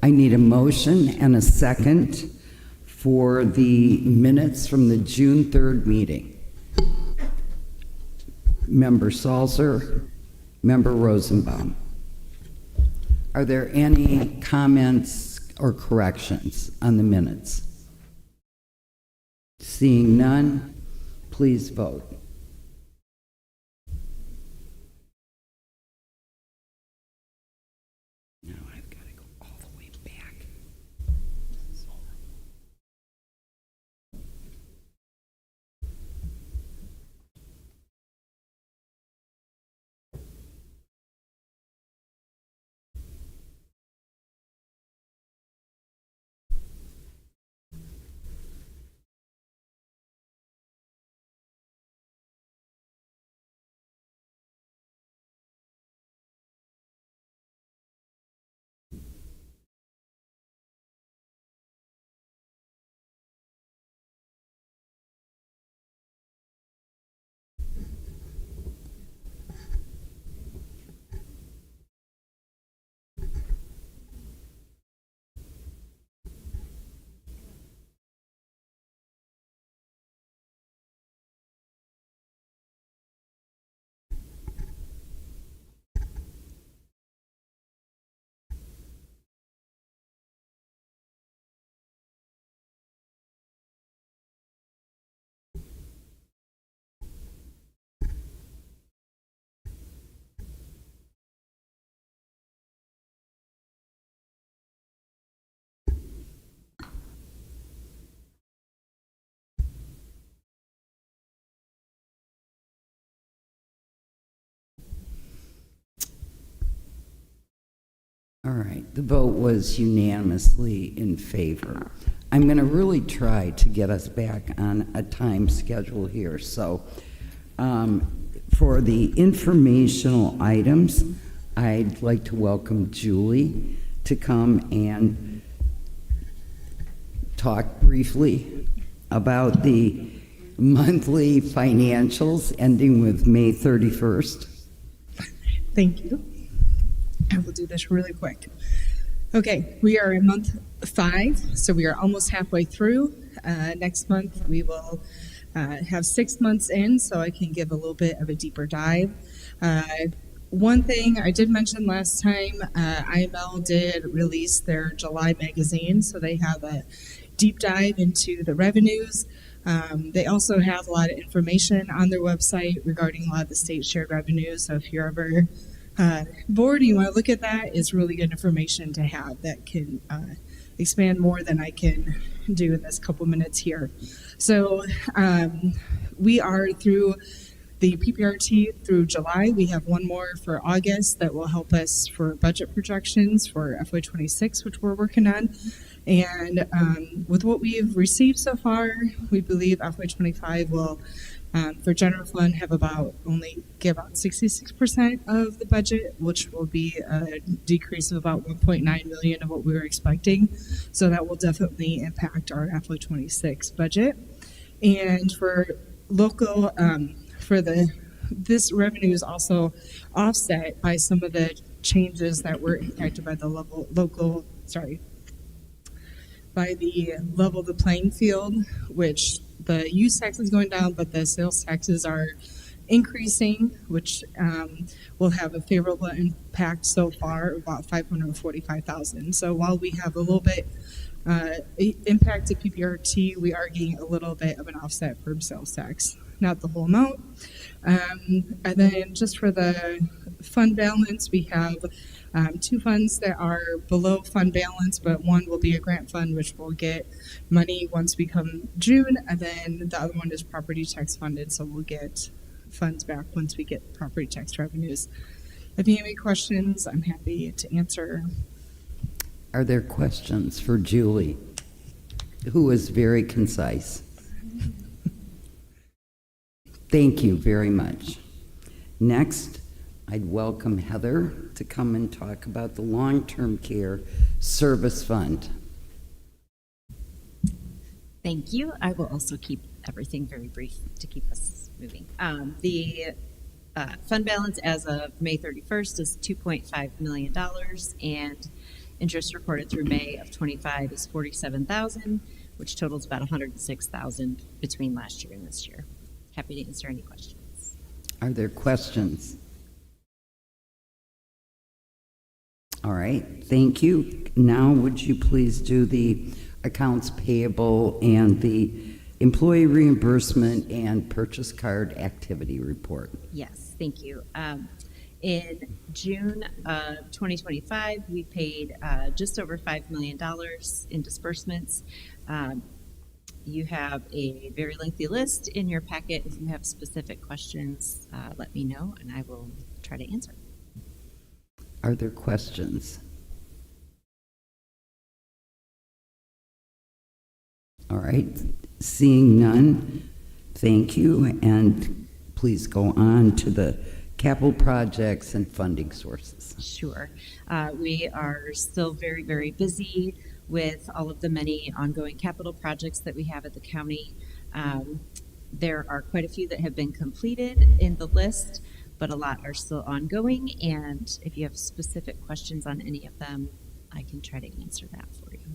I need a motion and a second for the minutes from the June 3rd meeting. Member Salzer, Member Rosenbaum. Are there any comments or corrections on the minutes? Seeing none, please vote. Now I've got to go all the way back. All right, the vote was unanimously in favor. I'm going to really try to get us back on a time schedule here. So for the informational items, I'd like to welcome Julie to come and talk briefly about the monthly financials ending with May 31st. Thank you. I will do this really quick. Okay, we are in month 5, so we are almost halfway through. Next month we will have 6 months in, so I can give a little bit of a deeper dive. One thing I did mention last time, IML did release their July magazine, so they have a deep dive into the revenues. They also have a lot of information on their website regarding a lot of the state shared revenues, so if you're ever board, you want to look at that, is really good information to have that can expand more than I can do in this couple minutes here. So we are through the PPRT through July. We have one more for August that will help us for budget projections for FY26, which we're working on. And with what we've received so far, we believe FY25 will for general fund have only give out 66% of the budget, which will be a decrease of about 1.9 million of what we were expecting. So that will definitely impact our FY26 budget. And for local, this revenue is also offset by some of the changes that were impacted by the by the level of the playing field, which the use tax is going down, but the sales taxes are increasing, which will have a favorable impact so far, about 545,000. So while we have a little bit impact to PPRT, we are getting a little bit of an offset from sales tax, not the whole amount. And then just for the fund balance, we have 2 funds that are below fund balance, but one will be a grant fund, which will get money once we come June, and then the other one is property tax funded, so we'll get funds back once we get property tax revenues. If you have any questions, I'm happy to answer. Are there questions for Julie, who is very concise? Thank you very much. Next, I'd welcome Heather to come and talk about the long-term care service fund. Thank you. I will also keep everything very brief to keep us moving. The fund balance as of May 31st is $2.5 million, and Interest recorded through May of 25 is 47,000, which totals about 106,000 between last year and this year. Happy to answer any questions. Are there questions? All right, thank you. Now, would you please do the accounts payable and the employee reimbursement and purchase card activity report? Yes, thank you. In June of 2025, we paid just over $5 million in disbursements. You have a very lengthy list in your packet. If you have specific questions, let me know and I will try to answer. Are there questions? All right, seeing none, thank you, and please go on to the capital projects and funding sources. Sure. We are still very, very busy with all of the many ongoing capital projects that we have at the county. There are quite a few that have been completed in the list, but a lot are still ongoing. And if you have specific questions on any of them, I can try to answer that for you.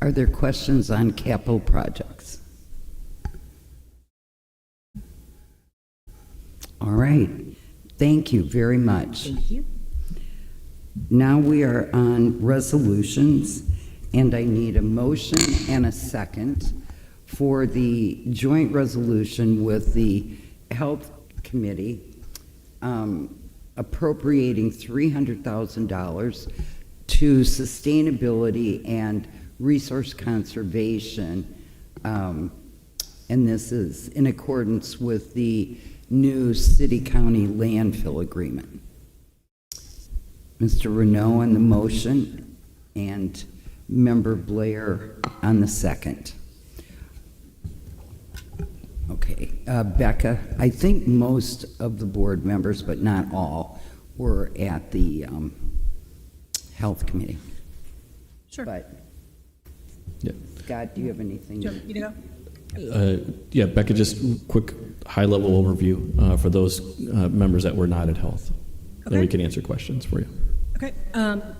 Are there questions on capital projects? All right, thank you very much. Thank you. Now we are on resolutions, and I need a motion and a second for the joint resolution with the Health Committee appropriating $300,000 to sustainability and resource conservation, and this is in accordance with the new city-county landfill agreement. Mr. Renaud on the motion and Member Blair on the second. Okay, Becca, I think most of the board members, but not all, were at the Health Committee. Sure. But Yeah. Scott, do you have anything? Do you want me to go? Yeah, Becca, just quick high-level overview for those members that were not at Health. Then Okay. we can answer questions for you. Okay.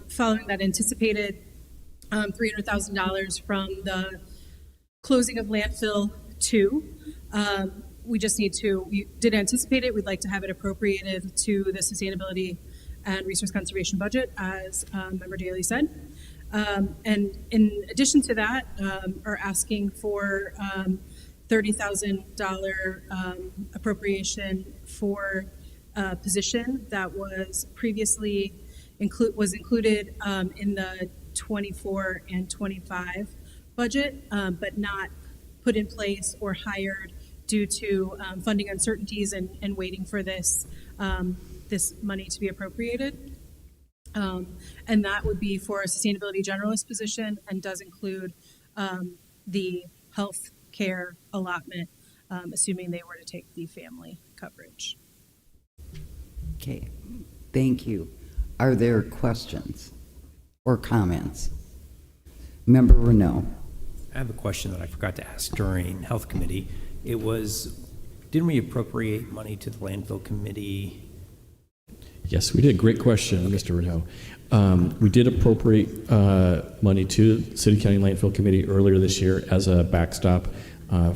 Following that anticipated $300,000 from the closing of landfill 2, we did anticipate it. We'd like to have it appropriated to the sustainability and resource conservation budget, as Member Daly said. And in addition to that, are asking for $30,000 appropriation for a position that was previously included in the 24 and 25 budget, but not put in place or hired due to funding uncertainties and waiting for this money to be appropriated. And that would be for a sustainability generalist position and does include the health care allotment, assuming they were to take the family coverage. Okay, thank you. Are there questions or comments? Member Renaud. I have a question that I forgot to ask during Health Committee. It was, didn't we appropriate money to the landfill committee? Yes, we did. Great question, Mr. Renaud. We did appropriate money to City County Landfill Committee earlier this year as a backstop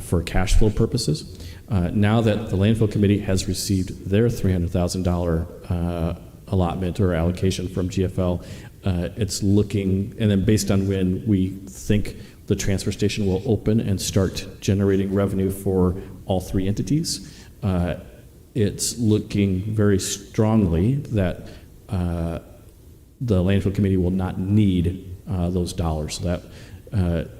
for cash flow purposes. Now that the Landfill Committee has received their $300,000 allotment or allocation from GFL, it's looking, and then based on when we think the transfer station will open and start generating revenue for all three entities, it's looking very strongly that the Landfill Committee will not need those dollars. So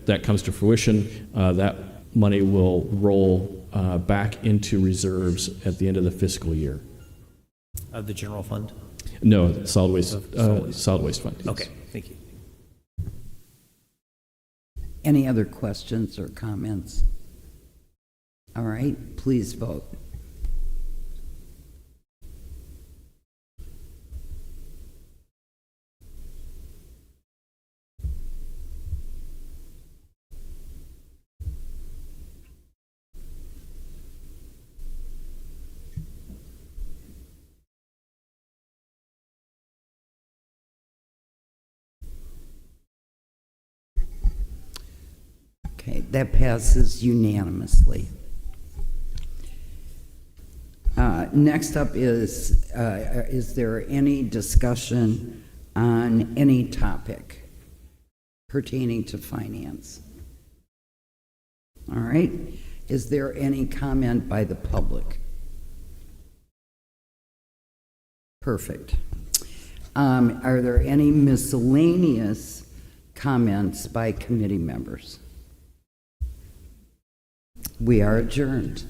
that comes to fruition. That money will roll back into reserves at the end of the fiscal year. Of the general fund? No, solid waste fund. Yes. Okay, thank you. Any other questions or comments? All right, please vote. Okay, that passes unanimously. Next up is there any discussion on any topic pertaining to finance? All right. Is there any comment by the public? Perfect. Are there any miscellaneous comments by committee members? We are adjourned.